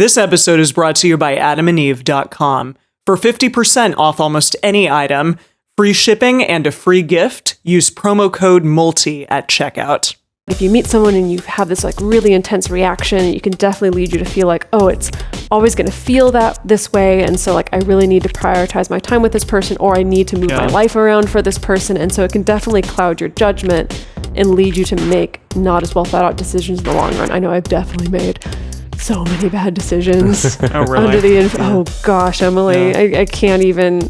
This episode is brought to you by adamandeve.com. For 50% off almost any item, free shipping, and a free gift, use promo code MULTI at checkout. If you meet someone and you have this like really intense reaction, it can definitely lead you to feel like, oh, it's always going to feel this way. And so like, I really need to prioritize my time with this person, or I need to move my life around for this person. And so it can definitely cloud your judgment and lead you to make not as well thought out decisions in the long run. I know I've definitely made so many bad decisions Oh, really? under the oh gosh, Emily, I can't even.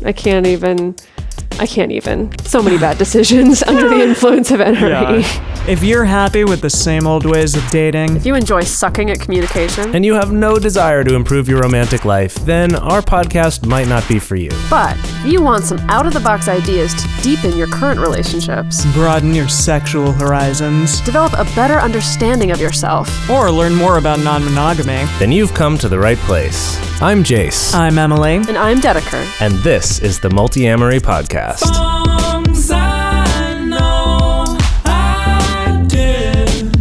So many bad decisions under the influence of NRE. Yeah. If you're happy with the same old ways of dating, If you enjoy sucking at communication, and you have no desire to improve your romantic life, then our podcast might not be for you. but if you want some out-of-the-box ideas to deepen your current relationships, broaden your sexual horizons, develop a better understanding of yourself, or learn more about non-monogamy, Then you've come to the right place. I'm Jase, I'm Emily. and I'm Dedeker. and this is the Multiamory podcast. Songs I know I did,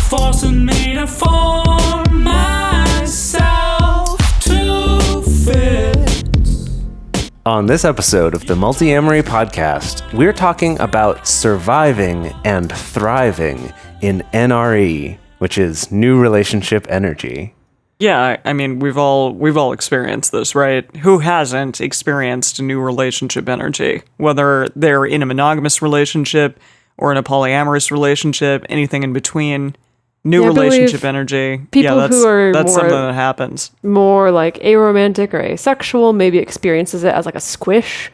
forcing me to form myself to fit. On this episode of the Multiamory podcast, we're talking about surviving and thriving in NRE, which is new relationship energy. Yeah, I mean, we've all experienced this, right? Who hasn't experienced new relationship energy? Whether they're in a monogamous relationship or in a polyamorous relationship, anything in between. New Yeah, I believe relationship energy. people that's, who are that's more- something that happens. More like aromantic or asexual maybe experiences it as like a squish,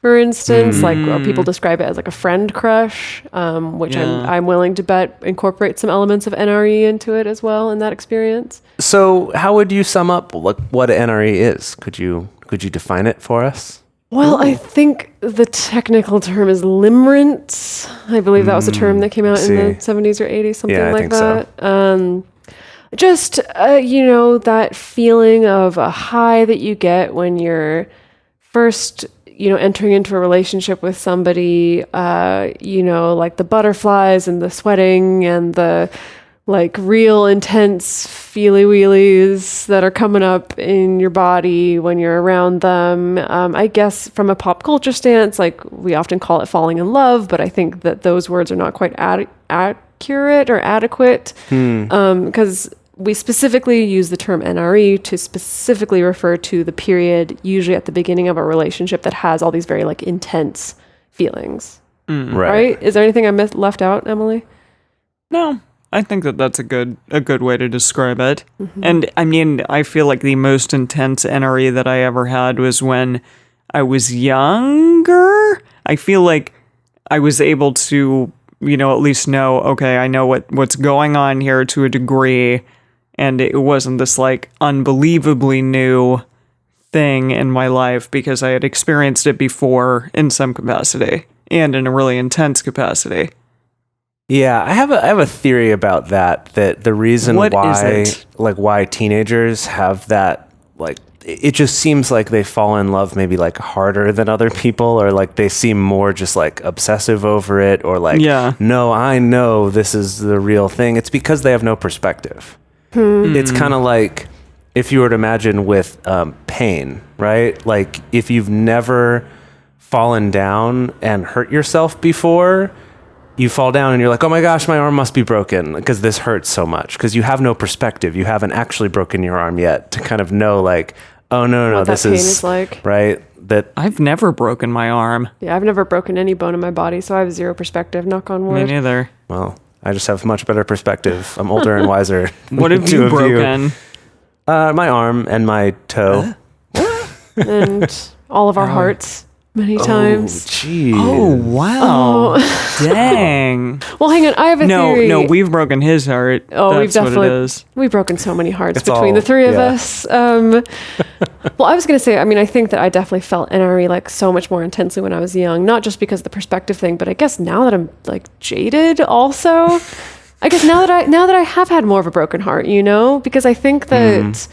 for instance. Like people describe it as like a friend crush, which Yeah. I'm willing to bet incorporate some elements of NRE into it as well in that experience. So how would you sum up what NRE is? Could you define it for us? Well, I think the technical term is limerence. I believe that was a term that came out in the 70s or 80s, something Yeah, I like think so. that. Just, that feeling of a high that you get when you're first, entering into a relationship with somebody, like the butterflies and the sweating and the like real intense feely wheelies that are coming up in your body when you're around them. I guess from a pop culture stance, like we often call it falling in love, but I think that those words are not quite accurate or adequate because we specifically use the term NRE to specifically refer to the period, usually at the beginning of a relationship, that has all these very like intense feelings. Right? Is there anything I left out, Emily? No, I think that's a good way to describe it. And I mean, I feel like the most intense NRE that I ever had was when I was younger. I feel like I was able to, at least know, okay, I know what's going on here to a degree, and it wasn't this like unbelievably new thing in my life because I had experienced it before in some capacity and in a really intense capacity. Yeah, I have a theory about that the reason why teenagers have that, like, it just seems like they fall in love maybe like harder than other people, or like they seem more just like obsessive over it, or like, no, I know this is the real thing. It's because they have no perspective. It's kind of like if you were to imagine with pain, right? Like if you've never fallen down and hurt yourself before, you fall down and you're like, oh my gosh, my arm must be broken because this hurts so much, because you have no perspective. You haven't actually broken your arm yet to kind of know like, oh no, What this that pain is like. right. That I've never broken my arm. Yeah, I've never broken any bone in my body, so I have zero perspective, knock on wood. Me neither. well, I just have much better perspective. I'm older and wiser. What have Two you of broken? My arm and my toe. And all of our hearts many times. Jeez. Oh, wow. Dang. Well, hang on, I have a theory. No, we've broken his heart. Oh, we've That's what definitely it is. we've broken so many hearts It's between all- the three of yeah. us. Well, I was going to say, I mean, I think that I definitely felt NRE like so much more intensely when I was young, not just because of the perspective thing, but I guess now that I'm like jaded also, I guess now that I have had more of a broken heart, because I think that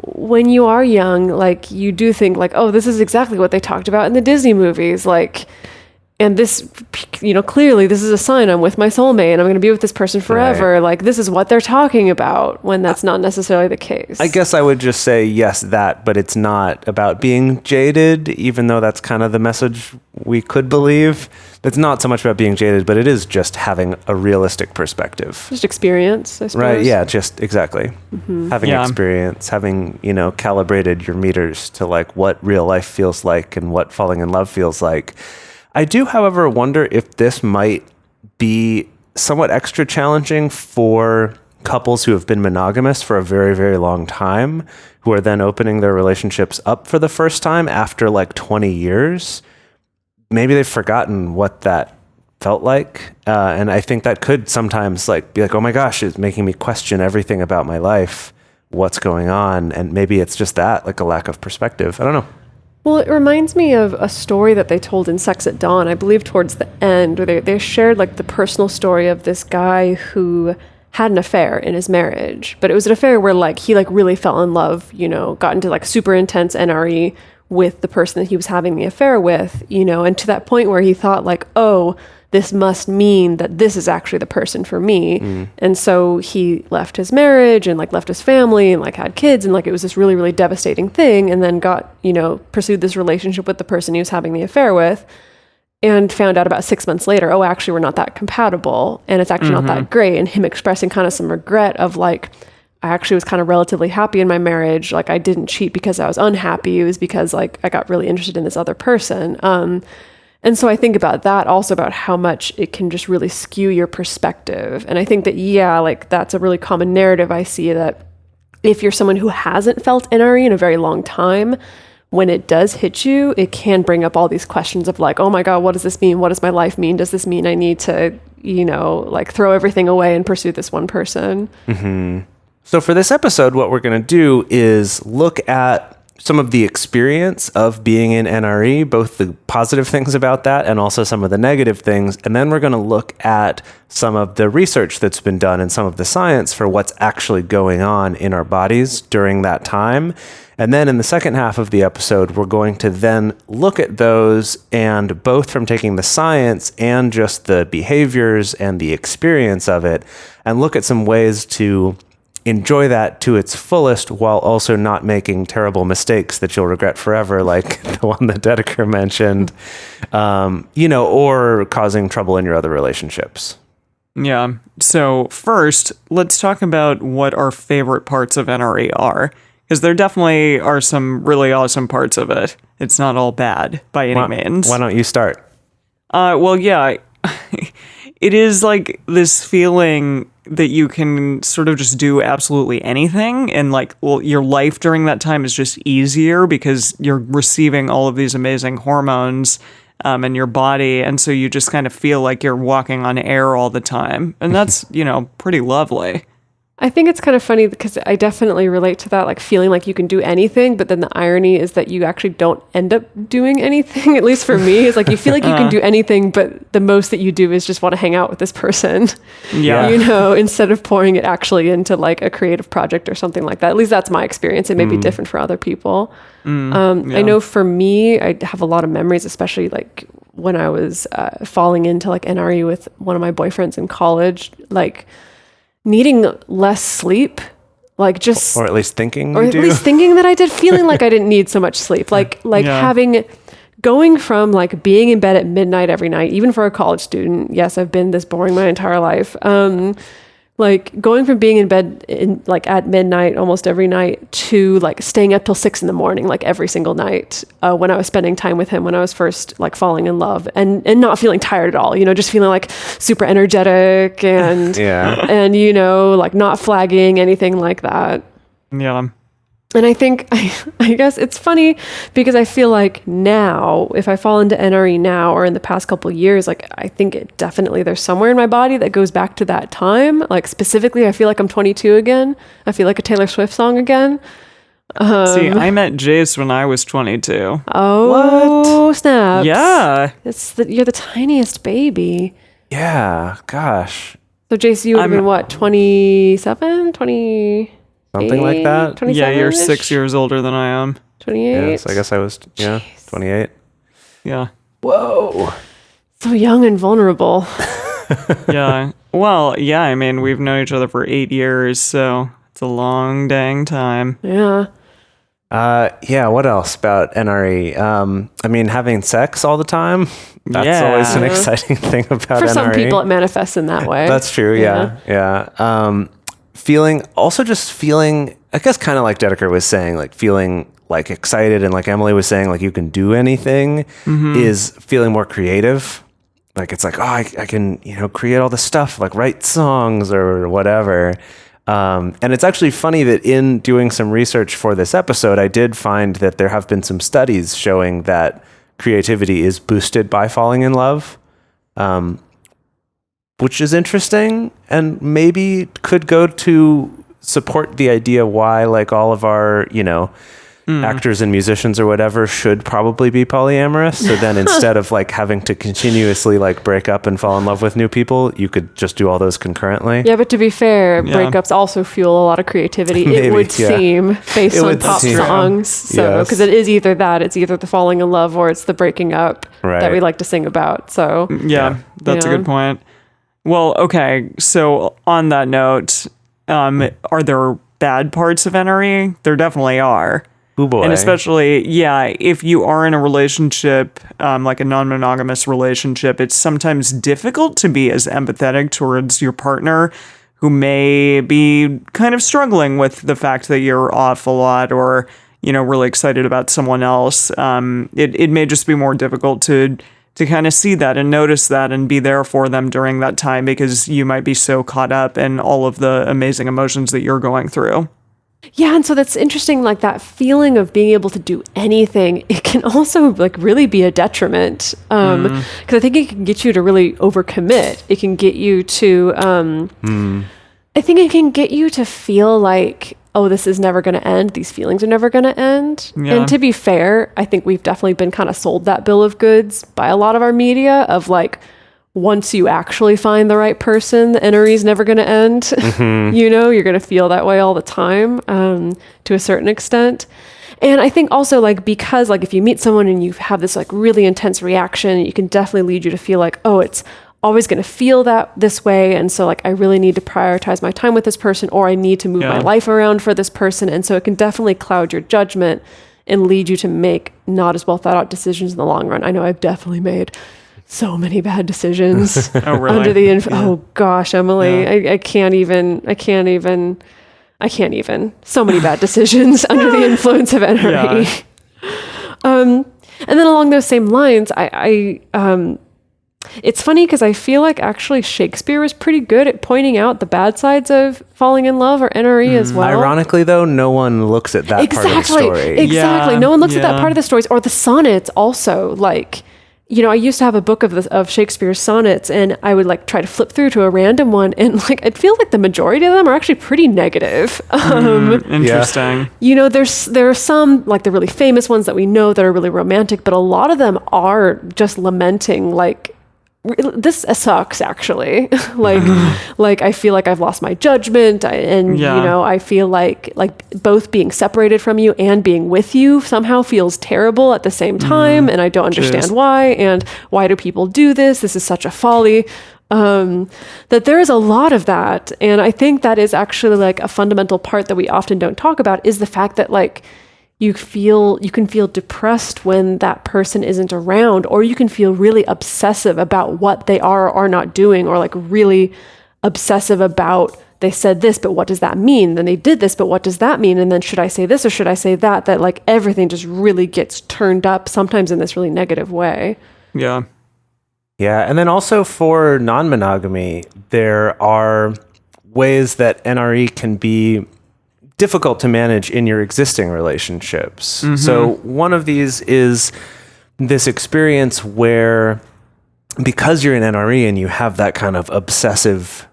when you are young, like you do think like, oh, this is exactly what they talked about in the Disney movies. Like, and this, clearly this is a sign I'm with my soulmate and I'm going to be with this person forever. Right. Like, this is what they're talking about, when that's not necessarily the case. I guess I would just say yes, but it's not about being jaded, even though that's kind of the message we could believe. It's not so much about being jaded, but it is just having a realistic perspective. Just experience, I suppose. Right, yeah, just exactly. Having experience, having, calibrated your meters to like what real life feels like and what falling in love feels like. I do, however, wonder if this might be somewhat extra challenging for couples who have been monogamous for a very, very long time, who are then opening their relationships up for the first time after like 20 years. Maybe they've forgotten what that felt like. And I think that could sometimes like be like, oh my gosh, it's making me question everything about my life. What's going on? And maybe it's just that, like a lack of perspective. I don't know. Well, it reminds me of a story that they told in Sex at Dawn, I believe towards the end, where they shared like the personal story of this guy who had an affair in his marriage. But it was an affair where like he like really fell in love, got into like super intense NRE with the person that he was having the affair with, and to that point where he thought like, oh, this must mean that this is actually the person for me. And so he left his marriage and like left his family and like had kids, and like it was this really, really devastating thing, and then got, pursued this relationship with the person he was having the affair with, and found out about 6 months later, oh, actually we're not that compatible, and it's actually not that great. And him expressing kind of some regret of like, I actually was kind of relatively happy in my marriage. Like I didn't cheat because I was unhappy. It was because like I got really interested in this other person. And so I think about that also, about how much it can just really skew your perspective. And I think that, like that's a really common narrative I see, that if you're someone who hasn't felt NRE in a very long time, when it does hit you, it can bring up all these questions of like, oh my God, what does this mean? What does my life mean? Does this mean I need to, like throw everything away and pursue this one person? So for this episode, what we're going to do is look at some of the experience of being in NRE, both the positive things about that and also some of the negative things. And then we're going to look at some of the research that's been done and some of the science for what's actually going on in our bodies during that time. And then in the second half of the episode, we're going to then look at those, and both from taking the science and just the behaviors and the experience of it, and look at some ways to enjoy that to its fullest while also not making terrible mistakes that you'll regret forever, like the one that Dedeker mentioned, or causing trouble in your other relationships. Yeah. So first, let's talk about what our favorite parts of NRE are, because there definitely are some really awesome parts of it. It's not all bad by any means. Why don't you start? It is like this feeling that you can sort of just do absolutely anything, and like, well, your life during that time is just easier because you're receiving all of these amazing hormones in your body, and so you just kind of feel like you're walking on air all the time, and that's pretty lovely. I think it's kind of funny because I definitely relate to that, like feeling like you can do anything, but then the irony is that you actually don't end up doing anything. At least for me, it's like you feel like you can do anything, but the most that you do is just want to hang out with this person. Yeah. Instead of pouring it actually into like a creative project or something like that. At least that's my experience. It may be different for other people. I know for me, I have a lot of memories, especially like when I was falling into like NRE with one of my boyfriends in college, like needing less sleep, like just, or at least thinking that I did, feeling like I didn't need so much sleep, going from like being in bed at midnight every night, even for a college student. Yes, I've been this boring my entire life. Like going from being in bed at midnight almost every night to like staying up till 6 a.m, like every single night, when I was spending time with him, when I was first like falling in love, and not feeling tired at all, just feeling like super energetic and, and, like not flagging, anything like that. Yeah. And I think, I guess it's funny because I feel like now, if I fall into NRE now or in the past couple of years, like I think there's somewhere in my body that goes back to that time. Like specifically, I feel like I'm 22 again. I feel like a Taylor Swift song again. See, I met Jase when I was 22. Oh, what? Snaps. Yeah. You're the tiniest baby. Yeah, gosh. So Jase, you would have been what, 27, 20... Something like that. Yeah, you're 6 years older than I am. 28. Yes, I guess I was, 28. Yeah. Whoa. So young and vulnerable. Yeah. Well, yeah, I mean, we've known each other for 8 years, so it's a long dang time. Yeah. Yeah, what else about NRE? I mean, having sex all the time, that's always an exciting thing about For NRE. some people, it manifests in that way. That's true, yeah. Feeling, I guess kind of like Dedeker was saying, like feeling like excited, and like Emily was saying, like you can do anything, is feeling more creative. Like it's like, oh, I can, create all this stuff, like write songs or whatever. And it's actually funny that in doing some research for this episode, I did find that there have been some studies showing that creativity is boosted by falling in love, which is interesting and maybe could go to support the idea why like all of our, actors and musicians or whatever should probably be polyamorous. So then instead of like having to continuously like break up and fall in love with new people, you could just do all those concurrently. Yeah, but to be fair, breakups also fuel a lot of creativity. Maybe, it would seem based on pop songs. So because it is either that, it's either the falling in love or it's the breaking up that we like to sing about. So yeah, that's a good point. Well, okay. So on that note, are there bad parts of NRE? There definitely are. Ooh, boy. And especially, if you are in a relationship, like a non-monogamous relationship, it's sometimes difficult to be as empathetic towards your partner who may be kind of struggling with the fact that you're off a lot or, really excited about someone else. It may just be more difficult to kind of see that and notice that and be there for them during that time because you might be so caught up in all of the amazing emotions that you're going through. Yeah, and so that's interesting, like that feeling of being able to do anything, it can also like really be a detriment. Because I think it can get you to really overcommit. It can get you to, I think it can get you to feel like, oh, this is never going to end. These feelings are never going to end. Yeah. And to be fair, I think we've definitely been kind of sold that bill of goods by a lot of our media of like, once you actually find the right person, the NRE is never going to end. You're going to feel that way all the time, to a certain extent. And I think also like, because like if you meet someone and you have this like really intense reaction, it can definitely lead you to feel like, oh, it's always going to feel this way. And so like, I really need to prioritize my time with this person, or I need to move my life around for this person. And so it can definitely cloud your judgment and lead you to make not as well thought out decisions in the long run. I know I've definitely made so many bad decisions under the oh gosh, Emily, yeah. I can't even so many bad decisions under the influence of NRE. And then along those same lines, I it's funny because I feel like actually Shakespeare was pretty good at pointing out the bad sides of falling in love or NRE as well. Ironically, though, no one looks at that part of the story. Exactly. No one looks at that part of the stories or the sonnets also. Like, I used to have a book of Shakespeare's sonnets, and I would like try to flip through to a random one, and like I'd feel like the majority of them are actually pretty negative. Interesting. There are some like the really famous ones that we know that are really romantic, but a lot of them are just lamenting like, this sucks actually. like I feel like I've lost my judgment, I feel like both being separated from you and being with you somehow feels terrible at the same time, and I don't understand why, and why do people do this? This is such a folly. That there is a lot of that, and I think that is actually like a fundamental part that we often don't talk about, is the fact that like you can feel depressed when that person isn't around, or you can feel really obsessive about what they are or are not doing, or like really obsessive about, they said this, but what does that mean? Then they did this, but what does that mean? And then should I say this or should I say that? That like everything just really gets turned up, sometimes in this really negative way. Yeah. Yeah. And then also for non-monogamy, there are ways that NRE can be difficult to manage in your existing relationships. So one of these is this experience where, because you're in NRE and you have that kind of obsessive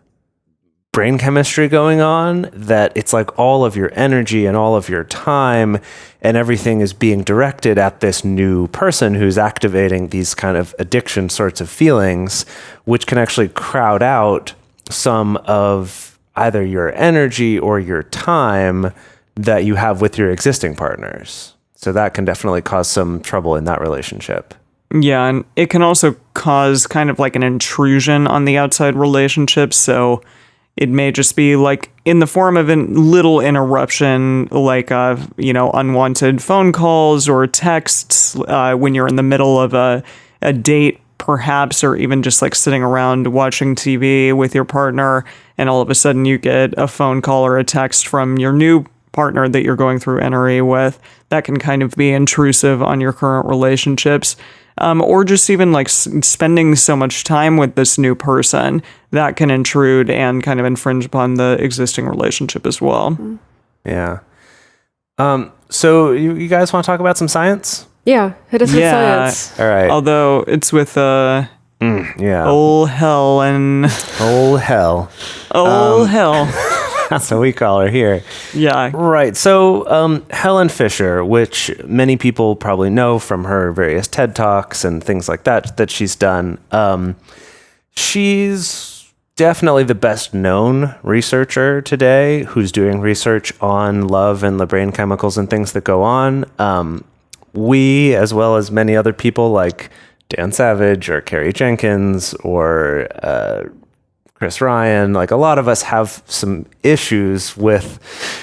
brain chemistry going on, that it's like all of your energy and all of your time and everything is being directed at this new person who's activating these kind of addiction sorts of feelings, which can actually crowd out some of either your energy or your time that you have with your existing partners. So that can definitely cause some trouble in that relationship. Yeah, and it can also cause kind of like an intrusion on the outside relationships. So it may just be like in the form of a little interruption, like, unwanted phone calls or texts when you're in the middle of a date, perhaps, or even just like sitting around watching TV with your partner. And all of a sudden you get a phone call or a text from your new partner that you're going through NRE with. That can kind of be intrusive on your current relationships. Or just even like spending so much time with this new person that can intrude and kind of infringe upon the existing relationship as well. Yeah. So you guys want to talk about some science? Yeah, hit us with science. All right. Although it's with yeah. Ol' Helen. Ol' Hell. Ol' Hell. That's what we call her here. Yeah. Right. So Helen Fisher, which many people probably know from her various TED Talks and things like that she's done, she's definitely the best known researcher today who's doing research on love and the brain chemicals and things that go on. We, as well as many other people like Dan Savage or Carrie Jenkins or Chris Ryan, like a lot of us have some issues with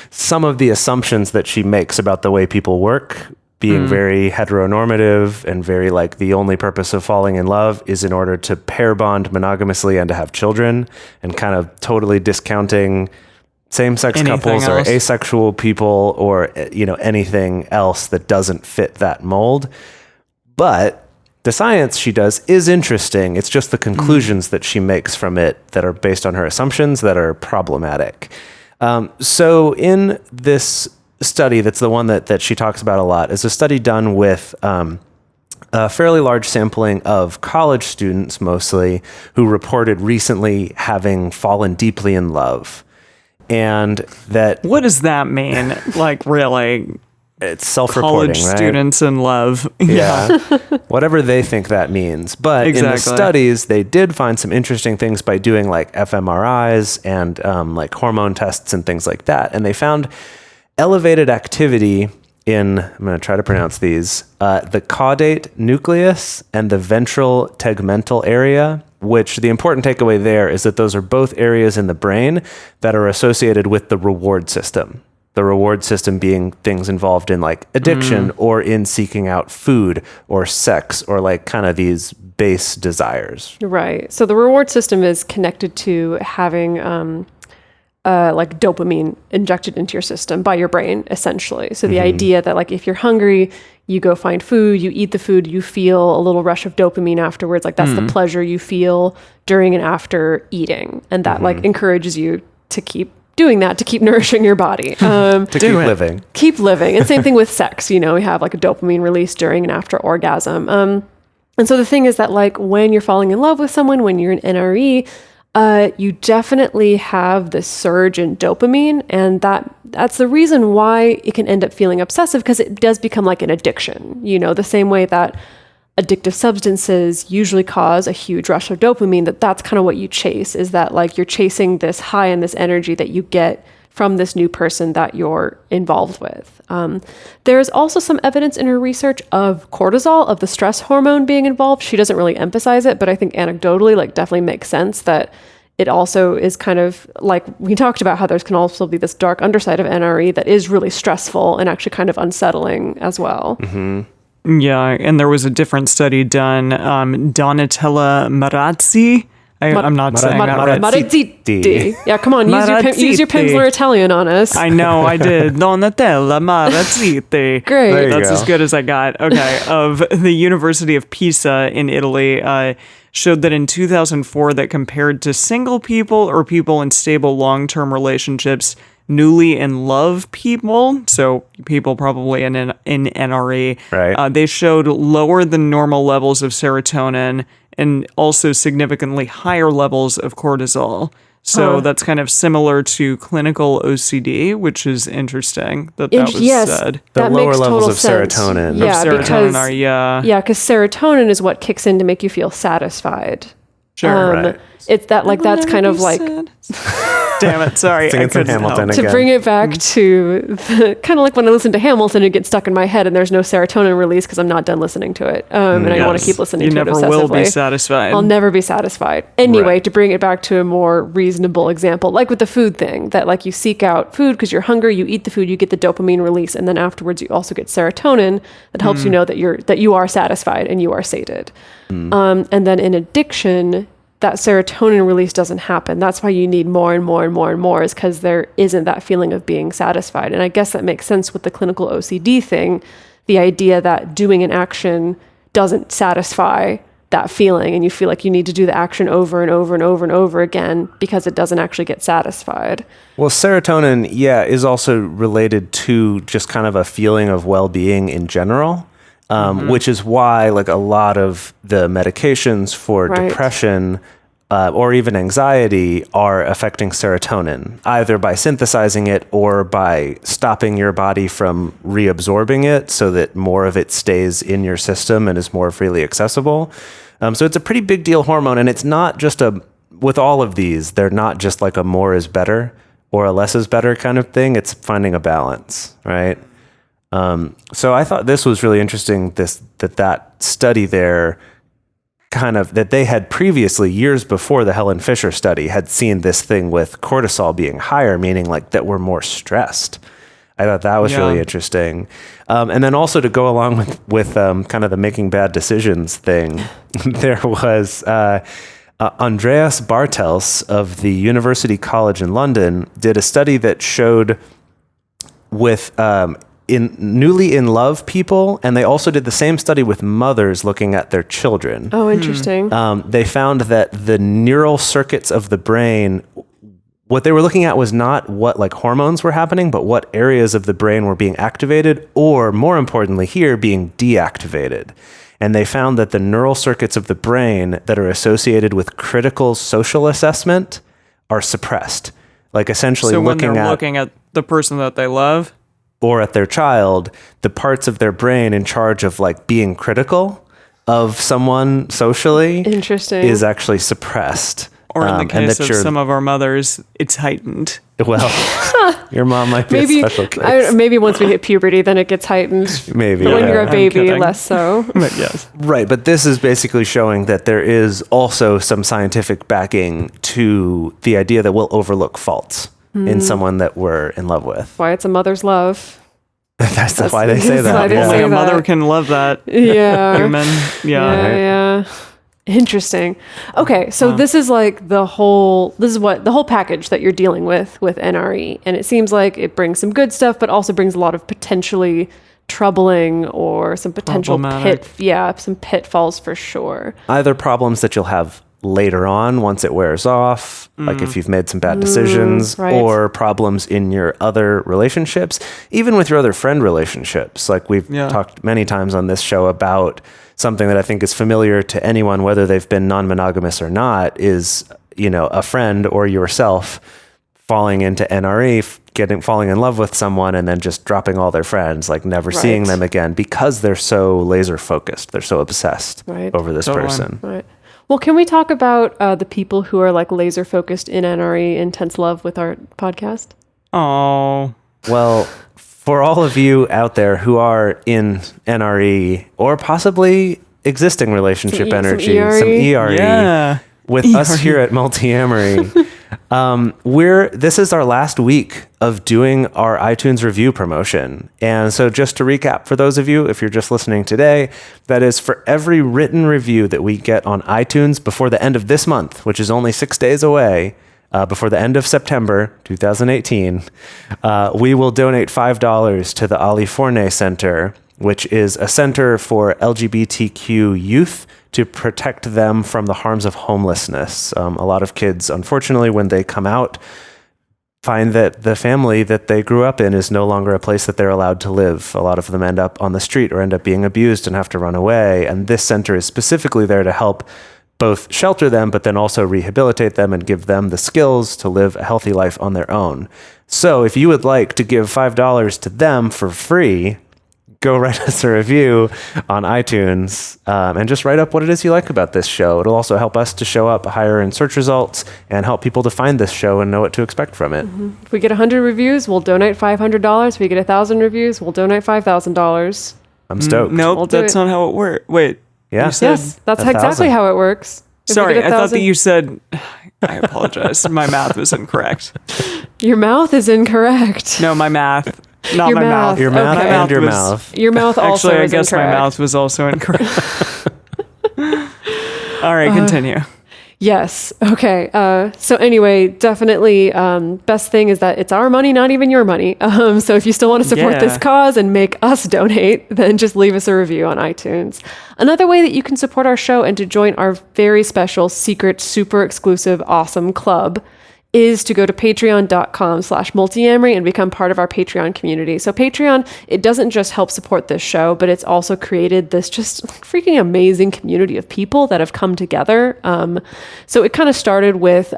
some of the assumptions that she makes about the way people work, being very heteronormative and very like the only purpose of falling in love is in order to pair bond monogamously and to have children, and kind of totally discounting same-sex Anything couples else. or asexual people or, anything else that doesn't fit that mold. But the science she does is interesting. It's just the conclusions that she makes from it that are based on her assumptions that are problematic. So in this study, that's the one that she talks about a lot, is a study done with a fairly large sampling of college students mostly who reported recently having fallen deeply in love. And that... What does that mean? Like, really? It's self-reporting, College right? students in love. Yeah. Whatever they think that means. But in the studies, they did find some interesting things by doing like fMRIs and like hormone tests and things like that. And they found elevated activity in, I'm going to try to pronounce these, the caudate nucleus and the ventral tegmental area, which the important takeaway there is that those are both areas in the brain that are associated with the reward system. The reward system being things involved in like addiction or in seeking out food or sex or like kind of these base desires. Right. So the reward system is connected to having like dopamine injected into your system by your brain, essentially. So the idea that like if you're hungry, you go find food, you eat the food, you feel a little rush of dopamine afterwards. Like that's the pleasure you feel during and after eating. And that like encourages you to keep doing that, to keep nourishing your body. To keep living. Keep living. And same thing with sex. We have like a dopamine release during and after orgasm. And so the thing is that like when you're falling in love with someone, when you're in NRE, you definitely have this surge in dopamine, and that's the reason why it can end up feeling obsessive, because it does become like an addiction. The same way that addictive substances usually cause a huge rush of dopamine, that's kind of what you chase, is that like you're chasing this high and this energy that you get from this new person that you're involved with. There's also some evidence in her research of cortisol, of the stress hormone being involved. She doesn't really emphasize it, but I think anecdotally, like definitely makes sense that it also is kind of like we talked about how there can also be this dark underside of NRE that is really stressful and actually kind of unsettling as well. Yeah, and there was a different study done, Donnatella Marazzi. I'm not saying that right. Marazzi. Yeah, come on, use your Pimsleur Italian on us. I know, I did. Donnatella Marazzi. Great. That's as good as I got. Okay, of the University of Pisa in Italy, showed that in 2004 that compared to single people or people in stable long-term relationships, newly in love people, so people probably in NRE, right. They showed lower than normal levels of serotonin and also significantly higher levels of cortisol. So that's kind of similar to clinical OCD, which is interesting that was said. The that lower makes levels total of sense. serotonin. Yeah, because serotonin is what kicks in to make you feel satisfied. Sure, right. It's that like that's kind of like Damn it. Sorry. Singing some Hamilton To again. bring it back to kind of like when I listen to Hamilton, it gets stuck in my head and there's no serotonin release because I'm not done listening to it. And I want to keep listening to it obsessively. You never will be satisfied. I'll never be satisfied. Anyway, Right. to bring it back to a more reasonable example, like with the food thing, that like you seek out food because you're hungry, you eat the food, you get the dopamine release, and then afterwards you also get serotonin that helps you know that you are satisfied and you are sated. And then in addiction, that serotonin release doesn't happen. That's why you need more and more and more and more, is because there isn't that feeling of being satisfied. And I guess that makes sense with the clinical OCD thing, the idea that doing an action doesn't satisfy that feeling, and you feel like you need to do the action over and over and over and over again because it doesn't actually get satisfied. Well, serotonin, is also related to just kind of a feeling of well-being in general, which is why like a lot of the medications for depression or even anxiety are affecting serotonin, either by synthesizing it or by stopping your body from reabsorbing it so that more of it stays in your system and is more freely accessible. So it's a pretty big deal hormone, and it's not just with all of these, they're not just like a more is better or a less is better kind of thing. It's finding a balance, right? So I thought this was really interesting, that study there, kind of, that they had previously, years before the Helen Fisher study, had seen this thing with cortisol being higher, meaning like that we're more stressed. I thought that was really interesting. And then also to go along with kind of the making bad decisions thing, there was Andreas Bartels of the University College in London did a study that showed with in newly in love people, and they also did the same study with mothers looking at their children. Oh, interesting. They found that the neural circuits of the brain, what they were looking at was not what like hormones were happening, but what areas of the brain were being activated, or more importantly here, being deactivated. And they found that the neural circuits of the brain that are associated with critical social assessment are suppressed. Like essentially when they're looking at the person that they love, or at their child, the parts of their brain in charge of like being critical of someone socially is actually suppressed. Or in the case of some of our mothers, it's heightened. Well, your mom might be a special case. Maybe once we hit puberty, then it gets heightened. Maybe. But when you're a baby, less so. But yes. Right, but this is basically showing that there is also some scientific backing to the idea that we'll overlook faults in someone that we're in love with. Why it's a mother's love. That's why they say that. Only a mother can love that. Yeah. Human. Yeah. Interesting. Okay, so this is like the whole package that you're dealing with NRE, and it seems like it brings some good stuff, but also brings a lot of potentially troubling or some potential some pitfalls for sure. Either problems that you'll have later on once it wears off, like if you've made some bad decisions, or problems in your other relationships, even with your other friend relationships. Like we've talked many times on this show about something that I think is familiar to anyone, whether they've been non-monogamous or not, is, a friend or yourself falling into NRE, falling in love with someone and then just dropping all their friends, like never seeing them again because they're so laser focused. They're so obsessed over this person. Right. Well, can we talk about the people who are like laser focused in NRE, intense love with our podcast? Oh, well, for all of you out there who are in NRE or possibly existing relationship energy, some ERE, with us here at Multiamory, this is our last week of doing our iTunes review promotion. And so just to recap, for those of you, if you're just listening today, that is for every written review that we get on iTunes before the end of this month, which is only 6 days away, before the end of September 2018, we will donate $5 to the Ali Forney Center, which is a center for LGBTQ youth to protect them from the harms of homelessness. A lot of kids, unfortunately, when they come out, find that the family that they grew up in is no longer a place that they're allowed to live. A lot of them end up on the street or end up being abused and have to run away. And this center is specifically there to help both shelter them, but then also rehabilitate them and give them the skills to live a healthy life on their own. So if you would like to give $5 to them for free, go write us a review on iTunes and just write up what it is you like about this show. It'll also help us to show up higher in search results and help people to find this show and know what to expect from it. If we get 100 reviews, we'll donate $500. If we get 1,000 reviews, we'll donate $5,000. I'm stoked. Nope, that's not how it works. Wait. Yeah. You said Yes, that's exactly how it works. If we Sorry, get I thought that 1,000 you said... I apologize. My math was incorrect. Your mouth is incorrect. No, my math. Not Your my mouth. mouth. Your mouth Okay. and your was- mouth. Your mouth also Actually, I is guess incorrect. my mouth was also incorrect. All right, continue. Yes. Okay. So anyway, definitely, best thing is that it's our money, not even your money. So if you still want to support this Yeah. cause and make us donate, then just leave us a review on iTunes. Another way that you can support our show and to join our very special, secret, super exclusive, awesome club is to go to patreon.com/multiamory and become part of our Patreon community. So Patreon, it doesn't just help support this show, but it's also created this just freaking amazing community of people that have come together. So it kind of started with,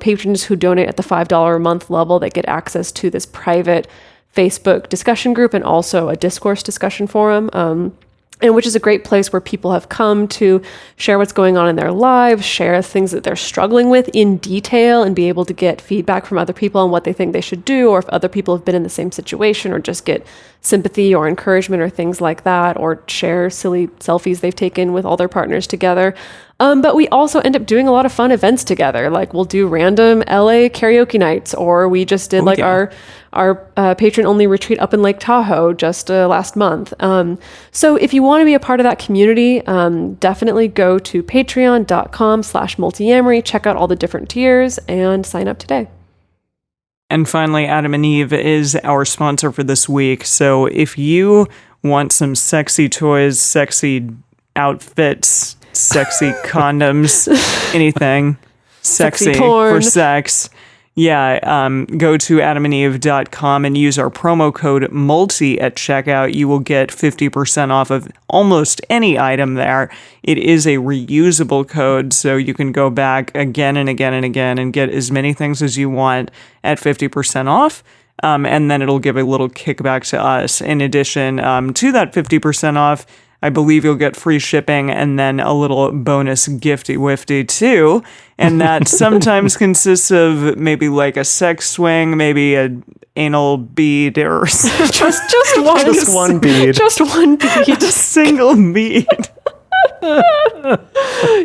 patrons who donate at the $5 a month level that get access to this private Facebook discussion group and also a discourse discussion forum. And which is a great place where people have come to share what's going on in their lives, share things that they're struggling with in detail, and be able to get feedback from other people on what they think they should do, or if other people have been in the same situation, or just get sympathy or encouragement or things like that, or share silly selfies they've taken with all their partners together. But we also end up doing a lot of fun events together. Like we'll do random LA karaoke nights, or we just did our patron-only retreat up in Lake Tahoe just last month. So if you want to be a part of that community, definitely go to patreon.com/multiamory, check out all the different tiers, and sign up today. And finally, Adam and Eve is our sponsor for this week. So if you want some sexy toys, sexy outfits, sexy condoms, anything sexy porn for sex, go to adamandeve.com and use our promo code MULTI at checkout. You will get 50% off of almost any item there. It is a reusable code, so you can go back again and again and again and get as many things as you want at 50% off. And then it'll give a little kickback to us. In addition to that 50% off, I believe you'll get free shipping and then a little bonus gifty wifty too. And that sometimes consists of maybe like a sex swing, maybe a anal bead or Just one. Just one bead. Just one bead. a single bead.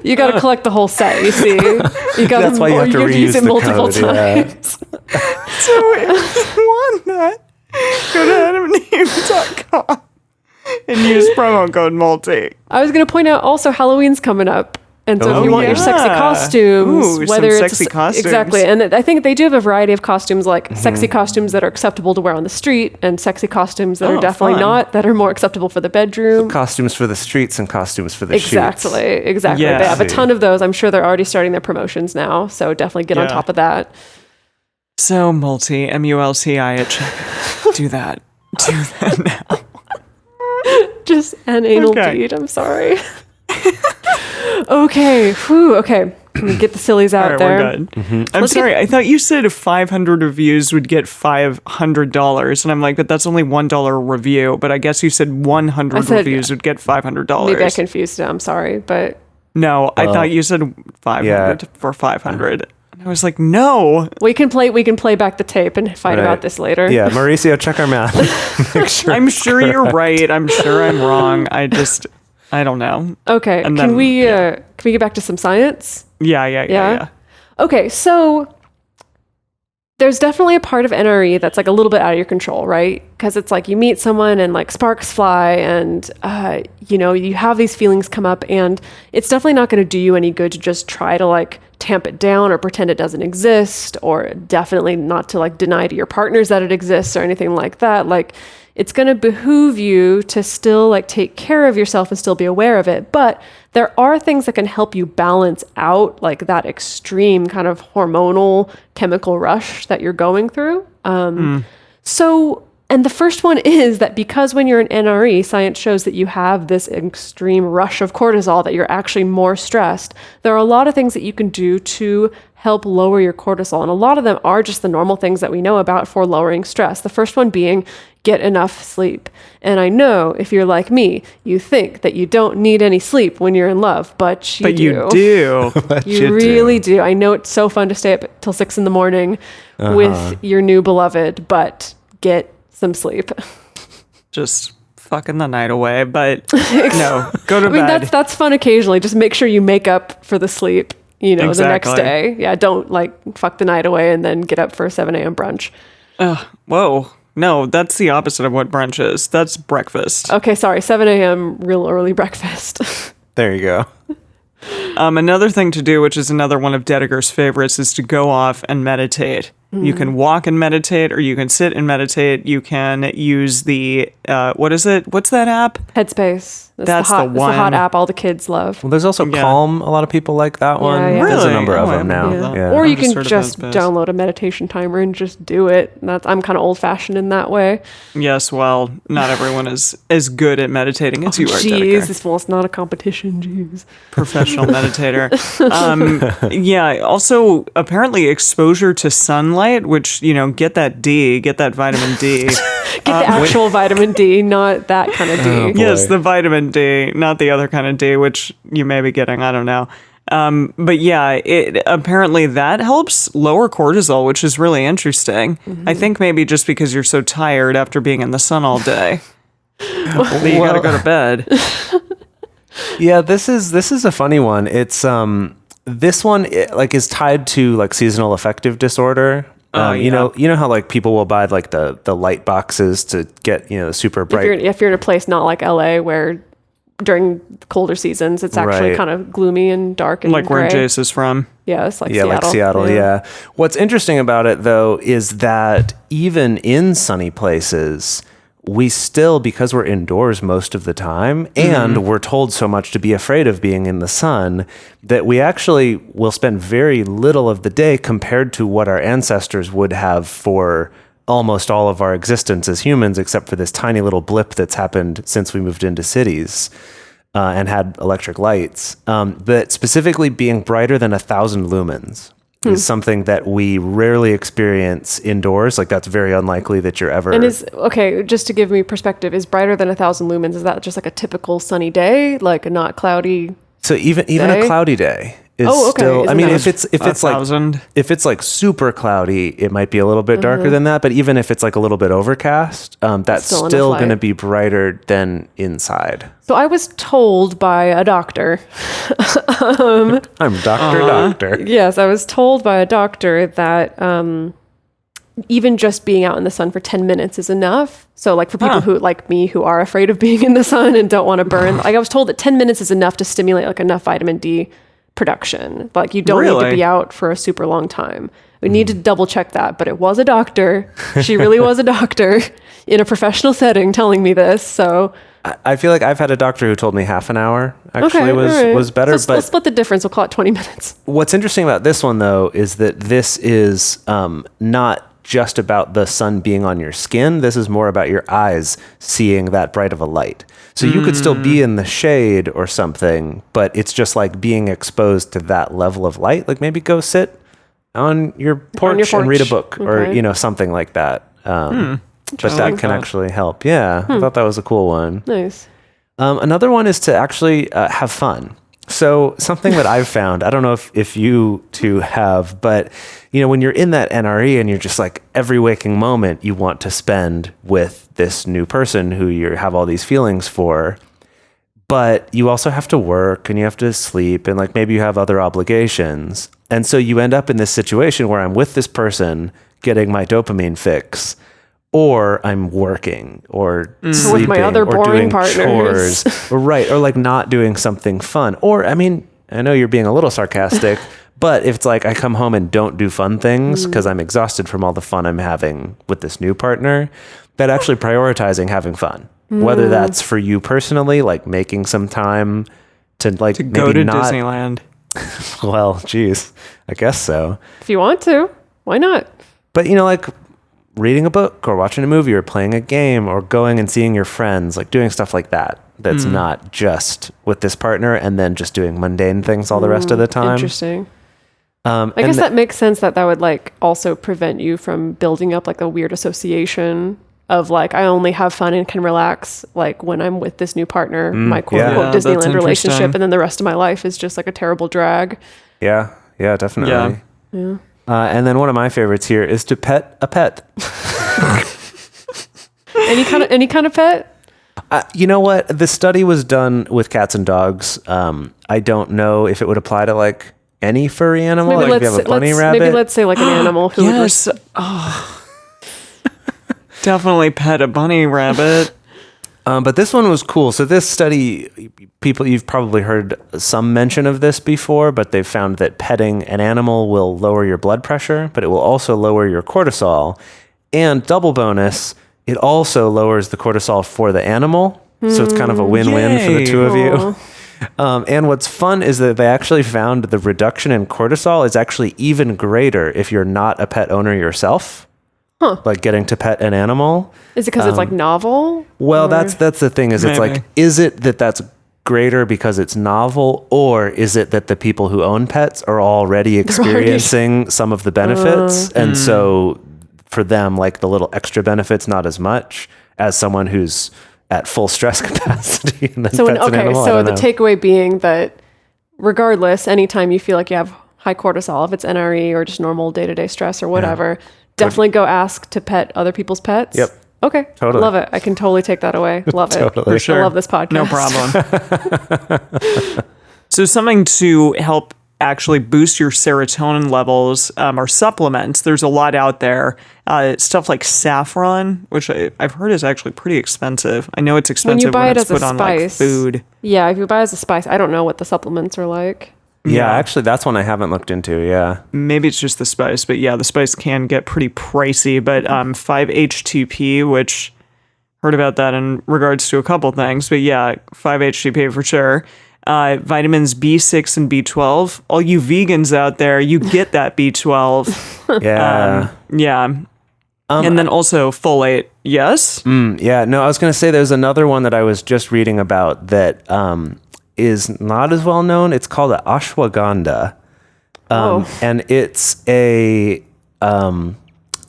You got to collect the whole set, you see. That's why you have to reuse use it the multiple code, yeah. times. So if you want that, go to adamandeve.com and use promo code MULTI. I was going to point out also Halloween's coming up. And so if you want your sexy yeah. costumes, Ooh, whether some it's sexy costumes. Exactly. And I think they do have a variety of costumes, like sexy costumes that are acceptable to wear on the street and sexy costumes that are definitely fun. not, that are more acceptable for the bedroom. Costumes for the streets and costumes for the Exactly. shoots. Exactly. Yeah. They have a ton of those. I'm sure they're already starting their promotions now. So definitely get on Yeah. top of that. So MULTI, MULTI at checkout. Do that. Do that now. Just an anal Okay. bead. I'm sorry. Okay. Whew. Okay. Get the sillies out All right, there. we're good. I'm Let's sorry. I thought you said if 500 reviews would get $500, and I'm like, but that's only $1 a review. But I guess you said 100 I said- reviews would get $500. Maybe I confused it. I'm sorry, but No, I thought you said 500 for 500. And I was like, no. we can play back the tape and fight Right. about this later. Yeah, Mauricio, check our math. Make sure. I'm sure you're right. I'm sure I'm wrong. I don't know. Okay. And Can then- we get back to some science? Yeah. Okay, so there's definitely a part of NRE that's like a little bit out of your control, right? Because it's like you meet someone and like sparks fly and, you have these feelings come up and it's definitely not going to do you any good to just try to like tamp it down or pretend it doesn't exist, or definitely not to like deny to your partners that it exists or anything like that. Like it's going to behoove you to still like take care of yourself and still be aware of it. But there are things that can help you balance out like that extreme kind of hormonal chemical rush that you're going through. And the first one is that because when you're an NRE, science shows that you have this extreme rush of cortisol, that you're actually more stressed. There are a lot of things that you can do to help lower your cortisol. And a lot of them are just the normal things that we know about for lowering stress. The first one being, get enough sleep. And I know if you're like me, you think that you don't need any sleep when you're in love, but you do. You do. But You really do. I know it's so fun to stay up till 6 a.m. with your new beloved, but get some sleep. Just fucking the night away, but no, go to I mean, bed. that's fun occasionally. Just make sure you make up for the sleep, the next Exactly. day. Yeah, don't like fuck the night away and then get up for a 7 a.m. brunch. Whoa. No, that's the opposite of what brunch is. That's breakfast. Okay, sorry, 7 a.m. real early breakfast. There you go. Another thing to do, which is another one of Dedeker's favorites, is to go off and meditate. You can walk and meditate, or you can sit and meditate. You can use the, what is it? What's that app? Headspace. That's the It's the hot one. app all the kids love. Well, there's also Calm. A lot of people like that one. yeah. There's a Really? number of Oh, I them now. haven't heard Yeah. that. Or you I've just can heard of just Headspace. download a meditation timer and just do it. I'm kind of old fashioned in that way. Yes, well, not everyone is as good at meditating as you are, Jeez, Dedeker. well, it's not a competition. Jeez. Professional meditator. Yeah, also, apparently exposure to sunlight, which, get that D, get that vitamin D. Get the actual vitamin D, not that kind of D. Oh, boy. Yes, the vitamin D, not the other kind of D, which you may be getting. I don't know. But yeah, apparently that helps lower cortisol, which is really interesting. I think maybe just because you're so tired after being in the sun all day. That you gotta go to bed. Yeah, this is a funny one. It's this one is tied to like seasonal affective disorder. Oh, You know how like people will buy like the light boxes to get super bright. If you're in a place not like LA where during colder seasons it's actually Right. kind of gloomy and dark and Like where gray. Jase is from. Yeah, it's like Yeah, Seattle. like Seattle, yeah. What's interesting about it, though, is that even in sunny places, we still, because we're indoors most of the time, and we're told so much to be afraid of being in the sun, that we actually will spend very little of the day compared to what our ancestors would have for almost all of our existence as humans, except for this tiny little blip that's happened since we moved into cities. And had electric lights, but specifically being brighter than 1,000 lumens is something that we rarely experience indoors. Like that's very unlikely that you're ever. And just to give me perspective, is brighter than 1,000 lumens, is that just like a typical sunny day, like a not cloudy? So even day? a cloudy day is Oh, okay. still. I Isn't mean, that if it's like 1,000. if it's like super cloudy, it might be a little bit darker than that. But even if it's like a little bit overcast, that's Still enough still light. going to be brighter than inside. So I was told by a doctor. I'm Doctor. Yes, I was told by a doctor that even just being out in the sun for 10 minutes is enough. So like for people who like me who are afraid of being in the sun and don't want to burn, like I was told that 10 minutes is enough to stimulate like enough vitamin D production. Like you don't need Really? to be out for a super long time. We need to double check that, but it was a doctor. She really was a doctor in a professional setting telling me this. So I feel like I've had a doctor who told me half an hour actually all right. was better. So let's split the difference. We'll call it 20 minutes. What's interesting about this one, though, is that this is not just about the sun being on your skin. This is more about your eyes seeing that bright of a light. So you could still be in the shade or something, but it's just like being exposed to that level of light. Like maybe go sit on your porch and read a porch. book or, Okay. something like that. But I that like can that. actually help. Yeah, I thought that was a cool one. Nice. Another one is to actually have fun. So something that I've found, I don't know if you two have, but when you're in that NRE and you're just like every waking moment you want to spend with this new person who you have all these feelings for, but you also have to work and you have to sleep and like maybe you have other obligations. And so you end up in this situation where I'm with this person getting my dopamine fix, or I'm working or sleeping With my other or boring doing partners. chores, right? Or like not doing something fun. Or I mean, I know you're being a little sarcastic, but if it's like I come home and don't do fun things because I'm exhausted from all the fun I'm having with this new partner, that actually prioritizing having fun, whether that's for you personally, like making some time to like To maybe go to not. Disneyland. Well, geez, I guess so. If you want to, why not? But like reading a book or watching a movie or playing a game or going and seeing your friends, like doing stuff like that. That's not just with this partner and then just doing mundane things all the rest of the time. Interesting. I guess that makes sense that would like also prevent you from building up like a weird association of like, I only have fun and can relax like when I'm with this new partner, my quote unquote Yeah, that's Disneyland relationship, interesting. and then the rest of my life is just like a terrible drag. Yeah, definitely. Yeah. And then one of my favorites here is to pet a pet. Any kind of pet? You know what? The study was done with cats and dogs. I don't know if it would apply to like any furry animal. Maybe Like if you have a bunny rabbit. Maybe let's say like an animal who Yes. Definitely pet a bunny rabbit. But this one was cool. So this study, you've probably heard some mention of this before, but they've found that petting an animal will lower your blood pressure, but it will also lower your cortisol. And double bonus, it also lowers the cortisol for the animal. So it's kind of a win-win for the two of you. And what's fun is that they actually found the reduction in cortisol is actually even greater if you're not a pet owner yourself. Like getting to pet an animal. Is it because it's like novel? Well, that's the thing is it's Maybe. like, is it that's greater because it's novel, or is it that the people who own pets are already experiencing some of the benefits? And so for them, like the little extra benefits, not as much as someone who's at full stress capacity. And then So, pets an animal. I so don't the know. takeaway being that regardless, anytime you feel like you have high cortisol, if it's NRE or just normal day-to-day stress or whatever, definitely go ask to pet other people's pets. Yep. Okay. Totally. Love it. I can totally take that away. Love it. Totally. For sure. I love this podcast. No problem. So something to help actually boost your serotonin levels are supplements. There's a lot out there. Stuff like saffron, which I've heard is actually pretty expensive. I know it's expensive buy when it it's as a put on like spice. food. Yeah, if you buy as a spice, I don't know what the supplements are like. Yeah, actually, that's one I haven't looked into. Yeah. Maybe it's just the spice, but yeah, the spice can get pretty pricey. But 5-HTP, which heard about that in regards to a couple things, but yeah, 5-HTP for sure. Vitamins B6 and B12. All you vegans out there, you get that B12. Yeah. Yeah. And then also folate. Yes. Yeah. No, I was going to say there's another one that I was just reading about that is not as well known. It's called the ashwagandha. And it's a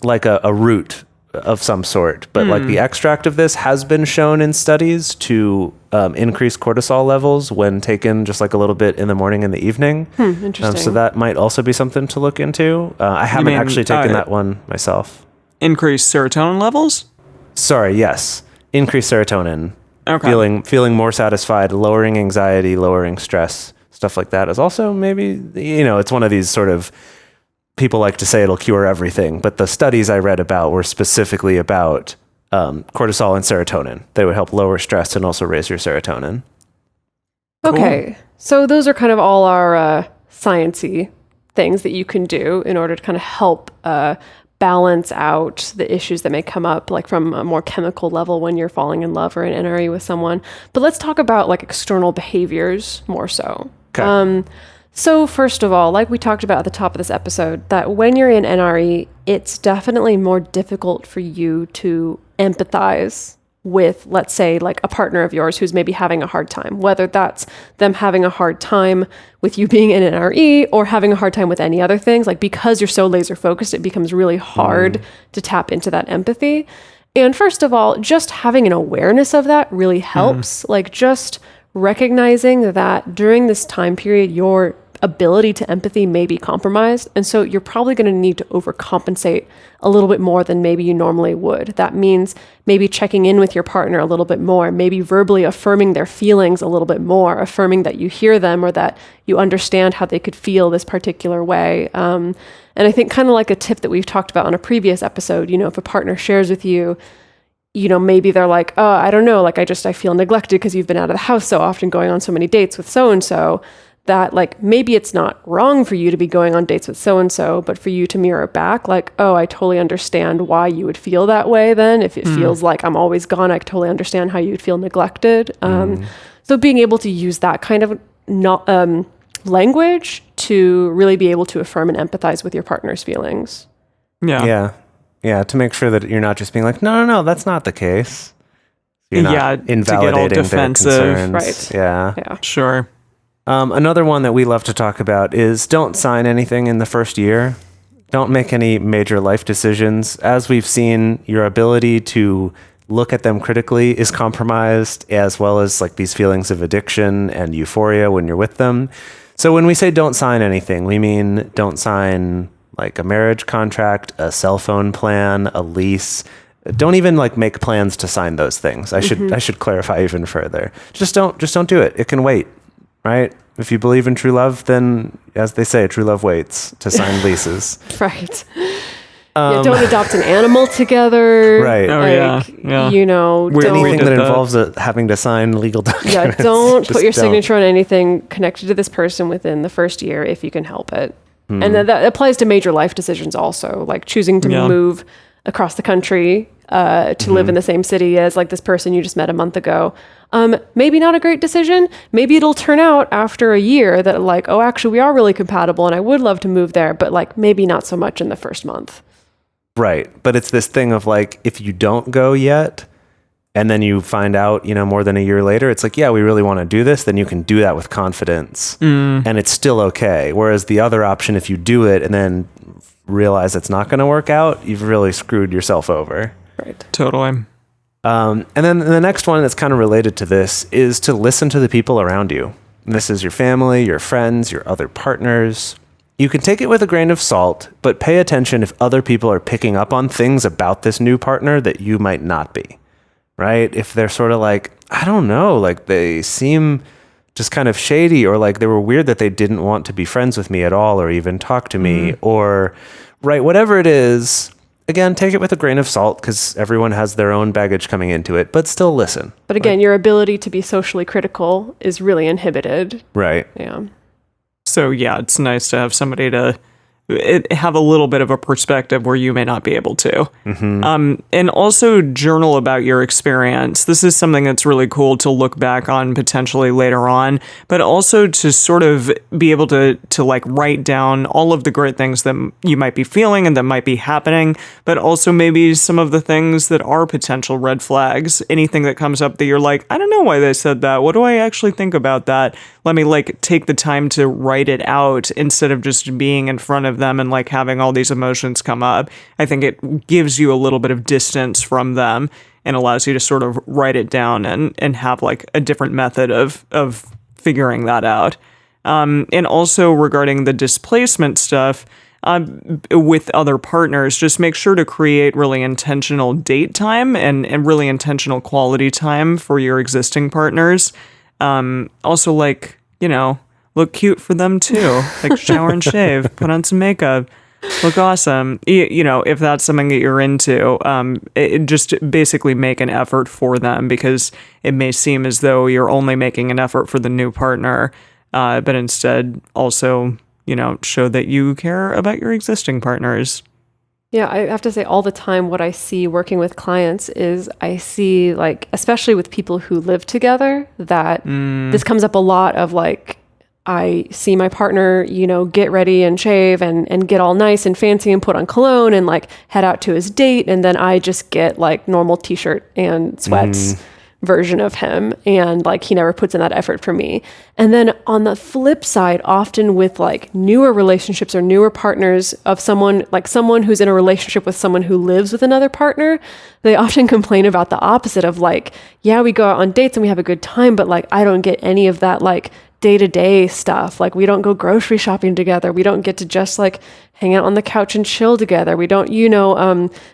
like a root of some sort, but like the extract of this has been shown in studies to increase cortisol levels when taken just like a little bit in the morning and the evening. Interesting. So that might also be something to look into. I haven't mean, actually taken that one myself. Increase serotonin levels. Sorry, yes. Increased serotonin. Okay. Feeling more satisfied, lowering anxiety, lowering stress, stuff like that is also maybe, it's one of these sort of, people like to say it'll cure everything, but the studies I read about were specifically about cortisol and serotonin. They would help lower stress and also raise your serotonin. Okay. So those are kind of all our science-y things that you can do in order to kind of help balance out the issues that may come up, like from a more chemical level when you're falling in love or in NRE with someone. But let's talk about like external behaviors more so. Okay. So first of all, like we talked about at the top of this episode, that when you're in NRE, it's definitely more difficult for you to empathize with, let's say, like a partner of yours who's maybe having a hard time, whether that's them having a hard time with you being in NRE or having a hard time with any other things. Like, because you're so laser focused, it becomes really hard to tap into that empathy. And first of all, just having an awareness of that really helps. Like, just recognizing that during this time period, your ability to empathy may be compromised. And so you're probably going to need to overcompensate a little bit more than maybe you normally would. That means maybe checking in with your partner a little bit more, maybe verbally affirming their feelings a little bit more, affirming that you hear them or that you understand how they could feel this particular way. And I think kind of like a tip that we've talked about on a previous episode, if a partner shares with you, maybe they're like, oh, I don't know, like I feel neglected because you've been out of the house so often, going on so many dates with so-and-so, that like maybe it's not wrong for you to be going on dates with so-and-so, but for you to mirror back like, oh, I totally understand why you would feel that way then. If it feels like I'm always gone, I totally understand how you would feel neglected. So being able to use that kind of language to really be able to affirm and empathize with your partner's feelings. Yeah. Yeah, to make sure that you're not just being like, no, that's not the case. You're not to invalidating get all their defensive. concerns. Right. Yeah. Sure. Another one that we love to talk about is don't sign anything in the first year. Don't make any major life decisions. As we've seen, your ability to look at them critically is compromised, as well as like these feelings of addiction and euphoria when you're with them. So when we say don't sign anything, we mean don't sign like a marriage contract, a cell phone plan, a lease. Don't even like make plans to sign those things. I should clarify even further. Just don't do it. It can wait, right? If you believe in true love, then as they say, true love waits to sign leases. Right. Don't adopt an animal together. Right. Oh, yeah. You know, Anything that involves having to sign legal documents. Yeah, don't put your signature on anything connected to this person within the first year if you can help it. And that applies to major life decisions also, like choosing to move across the country to live in the same city as like this person you just met a month ago. Maybe not a great decision. Maybe it'll turn out after a year that like, oh, actually we are really compatible and I would love to move there, but like maybe not so much in the first month. Right. But it's this thing of like, if you don't go yet, and then you find out, you know, more than a year later, it's like, yeah, we really want to do this, then you can do that with confidence. And it's still okay. Whereas the other option, if you do it and then realize it's not going to work out, you've really screwed yourself over. Right. Totally. And then the next one that's kind of related to this is to listen to the people around you. And this is your family, your friends, your other partners. You can take it with a grain of salt, but pay attention if other people are picking up on things about this new partner that you might not be, right? If they're sort of like, I don't know, like they seem just kind of shady, or like they were weird that they didn't want to be friends with me at all or even talk to me, or right, whatever it is. Again, take it with a grain of salt because everyone has their own baggage coming into it, but still listen. But again, your ability to be socially critical is really inhibited. Right. Yeah. So yeah, it's nice to have somebody to have a little bit of a perspective where you may not be able to. And also journal about your experience. This is something that's really cool to look back on potentially later on, but also to sort of be able to like write down all of the great things that you might be feeling and that might be happening, but also maybe some of the things that are potential red flags. Anything that comes up that you're like, I don't know why they said that. What do I actually think about that? Let me like take the time to write it out instead of just being in front of them and like having all these emotions come up. I think it gives you a little bit of distance from them and allows you to sort of write it down and have like a different method of figuring that out. And also regarding the displacement stuff, with other partners, just make sure to create really intentional date time and really intentional quality time for your existing partners. Also, like, you know, look cute for them too. Like shower and shave, put on some makeup, look awesome. You know, if that's something that you're into, it just basically make an effort for them, because it may seem as though you're only making an effort for the new partner, but instead also, you know, show that you care about your existing partners. Yeah, I have to say all the time what I see working with clients is I see, like, especially with people who live together, that this comes up a lot of like, I see my partner, you know, get ready and shave and get all nice and fancy and put on cologne and like head out to his date. And then I just get like normal t-shirt and sweats version of him. And like, he never puts in that effort for me. And then on the flip side, often with like newer relationships or newer partners of someone who's in a relationship with someone who lives with another partner, they often complain about the opposite of like, yeah, we go out on dates and we have a good time, but like, I don't get any of that like day-to-day stuff. Like we don't go grocery shopping together. We don't get to just like hang out on the couch and chill together. We don't, you know,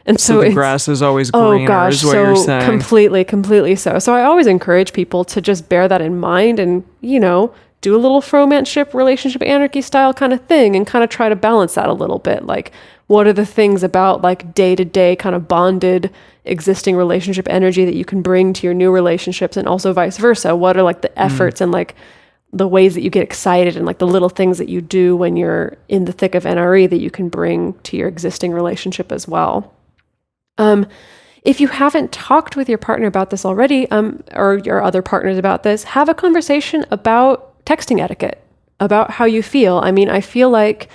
and so the grass is always greener, is what you're saying. Completely so. So I always encourage people to just bear that in mind and, you know, do a little fromanship, relationship anarchy style kind of thing and kind of try to balance that a little bit. Like, what are the things about like day-to-day kind of bonded existing relationship energy that you can bring to your new relationships, and also vice versa? What are like the efforts and like the ways that you get excited and like the little things that you do when you're in the thick of NRE that you can bring to your existing relationship as well. If you haven't talked with your partner about this already, or your other partners about this, have a conversation about texting etiquette, about how you feel. I mean, I feel like,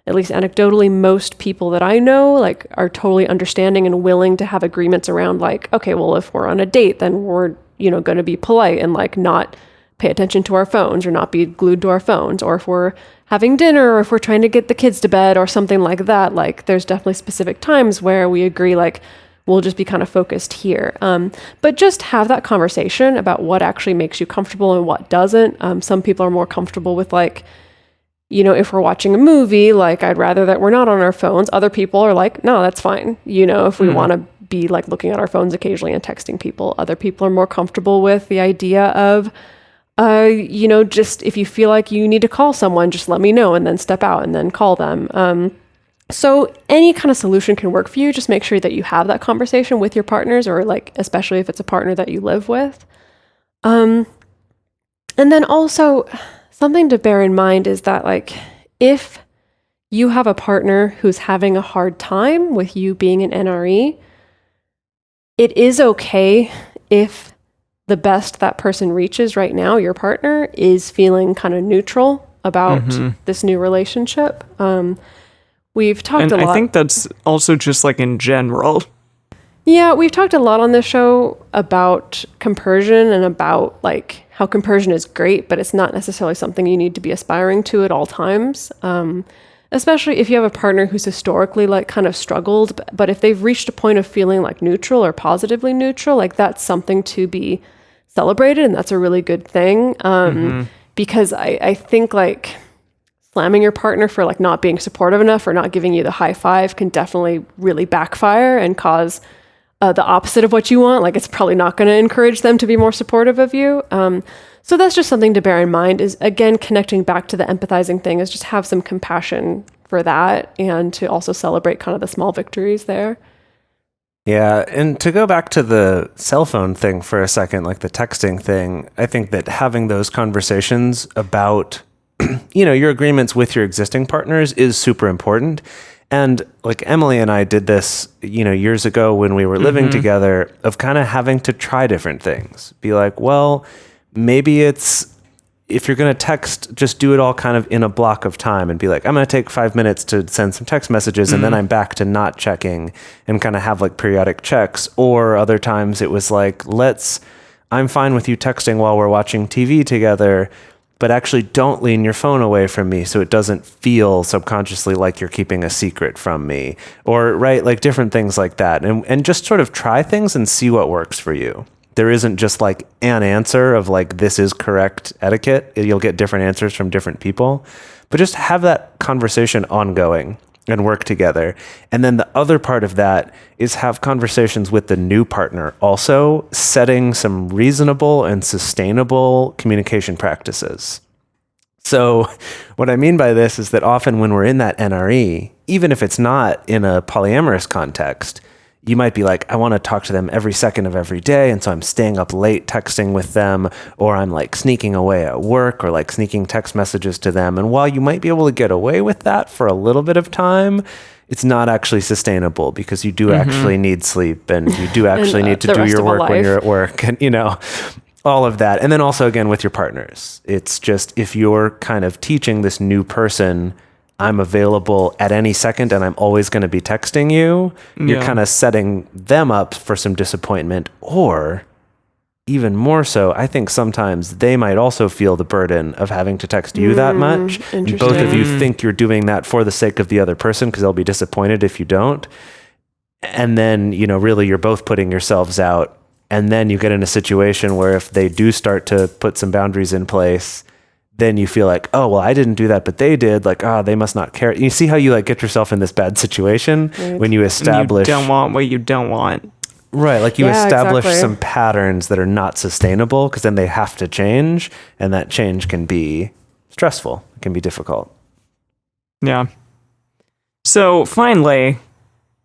at least anecdotally, most people that I know like are totally understanding and willing to have agreements around like, okay, well, if we're on a date, then we're, you know, going to be polite and like not pay attention to our phones or not be glued to our phones, or if we're having dinner or if we're trying to get the kids to bed or something like that. Like there's definitely specific times where we agree like we'll just be kind of focused here. But just have that conversation about what actually makes you comfortable and what doesn't. Some people are more comfortable with like, you know, if we're watching a movie, like I'd rather that we're not on our phones. Other people are like, no, that's fine. You know, if we want to be like looking at our phones occasionally and texting people. Other people are more comfortable with the idea of, you know, just if you feel like you need to call someone, just let me know and then step out and then call them. So any kind of solution can work for you. Just make sure that you have that conversation with your partners, or like, especially if it's a partner that you live with. And then also something to bear in mind is that like, if you have a partner who's having a hard time with you being an NRE, it is okay if the best that person reaches right now, your partner, is feeling kind of neutral about this new relationship. We've talked a lot. I think that's also just like in general. Yeah, we've talked a lot on this show about compersion and about like how compersion is great, but it's not necessarily something you need to be aspiring to at all times. Especially if you have a partner who's historically like kind of struggled, but if they've reached a point of feeling like neutral or positively neutral, like that's something to be celebrated, and that's a really good thing. Because I think like slamming your partner for like not being supportive enough or not giving you the high five can definitely really backfire and cause the opposite of what you want. Like it's probably not going to encourage them to be more supportive of you. So that's just something to bear in mind, is again, connecting back to the empathizing thing, is just have some compassion for that and to also celebrate kind of the small victories there. Yeah, and to go back to the cell phone thing for a second, like the texting thing, I think that having those conversations about, you know, your agreements with your existing partners is super important. And like Emily and I did this, you know, years ago when we were living together, of kind of having to try different things. Be like, well, maybe it's, if you're going to text, just do it all kind of in a block of time and be like, I'm going to take 5 minutes to send some text messages and then I'm back to not checking, and kind of have like periodic checks. Or other times it was like, I'm fine with you texting while we're watching TV together, but actually don't lean your phone away from me so it doesn't feel subconsciously like you're keeping a secret from me. Or, right, like different things like that. And just sort of try things and see what works for you. There isn't just like an answer of like, this is correct etiquette. You'll get different answers from different people, but just have that conversation ongoing and work together. And then the other part of that is have conversations with the new partner, also setting some reasonable and sustainable communication practices. So what I mean by this is that often when we're in that NRE, even if it's not in a polyamorous context, you might be like, I want to talk to them every second of every day, and so I'm staying up late texting with them, or I'm like sneaking away at work, or like sneaking text messages to them. And while you might be able to get away with that for a little bit of time, it's not actually sustainable, because you do actually need sleep, and you do actually need to do your work when you're at work, and you know, all of that. And then also again with your partners, it's just, if you're kind of teaching this new person, I'm available at any second and I'm always going to be texting you, you're kind of setting them up for some disappointment. Or even more so, I think sometimes they might also feel the burden of having to text you that much. And both of you think you're doing that for the sake of the other person, because they'll be disappointed if you don't. And then, you know, really you're both putting yourselves out. And then you get in a situation where if they do start to put some boundaries in place, then you feel like, oh, well, I didn't do that, but they did. Like, they must not care. You see how you like get yourself in this bad situation when you establish... You don't want what you don't want. Right, like you establish some patterns that are not sustainable, because then they have to change, and that change can be stressful. It can be difficult. Yeah. So finally,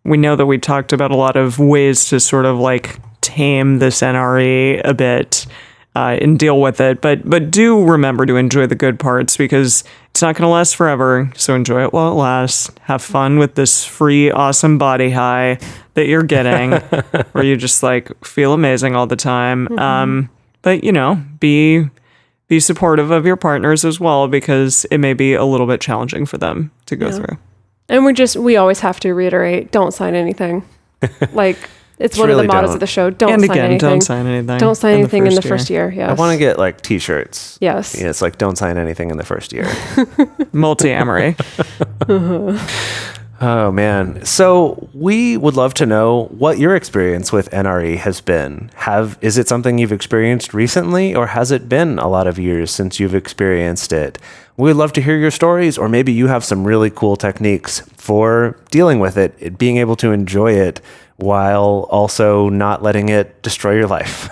we know that we talked about a lot of ways to sort of like tame this NRE a bit, and deal with it, but do remember to enjoy the good parts, because it's not going to last forever. So enjoy it while it lasts. Have fun with this free, awesome body high that you're getting, where you just like feel amazing all the time. But you know, be supportive of your partners as well, because it may be a little bit challenging for them to go through. And we always have to reiterate, don't sign anything. Like, It's one really of the mottos don't. of the show. Don't And sign again, anything. don't sign anything. Don't sign anything in the year. first year. Yes. I want to get like t-shirts. Yes. Yeah, it's like don't sign anything in the first year. Multiamory. Oh man. So we would love to know what your experience with NRE has been. Is it something you've experienced recently, or has it been a lot of years since you've experienced it? We'd love to hear your stories, or maybe you have some really cool techniques for dealing with it, being able to enjoy it while also not letting it destroy your life.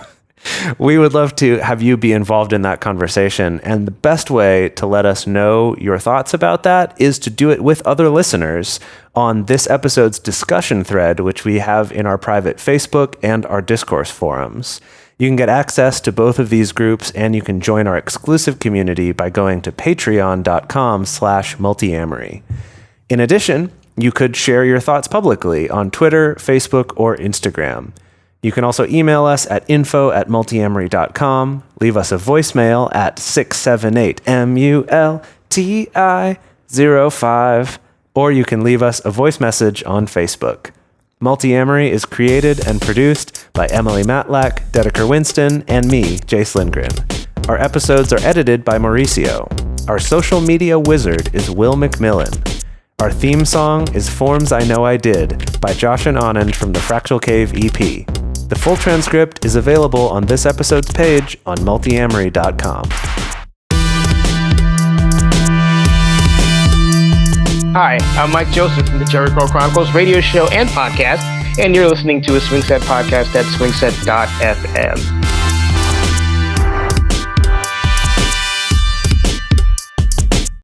We would love to have you be involved in that conversation. And the best way to let us know your thoughts about that is to do it with other listeners on this episode's discussion thread, which we have in our private Facebook and our discourse forums. You can get access to both of these groups, and you can join our exclusive community by going to patreon.com/multiamory. In addition, you could share your thoughts publicly on Twitter, Facebook, or Instagram. You can also email us at info@multiamory.com, leave us a voicemail at 678-MULTI-05, or you can leave us a voice message on Facebook. Multiamory is created and produced by Emily Matlack, Dedeker Winston, and me, Jase Lindgren. Our episodes are edited by Mauricio. Our social media wizard is Will McMillan. Our theme song is Forms I Know I Did by Josh and Anand from the Fractal Cave EP. The full transcript is available on this episode's page on multiamory.com. Hi, I'm Mike Joseph from the Jericho Chronicles radio show and podcast, and you're listening to a Swingset podcast at swingset.fm.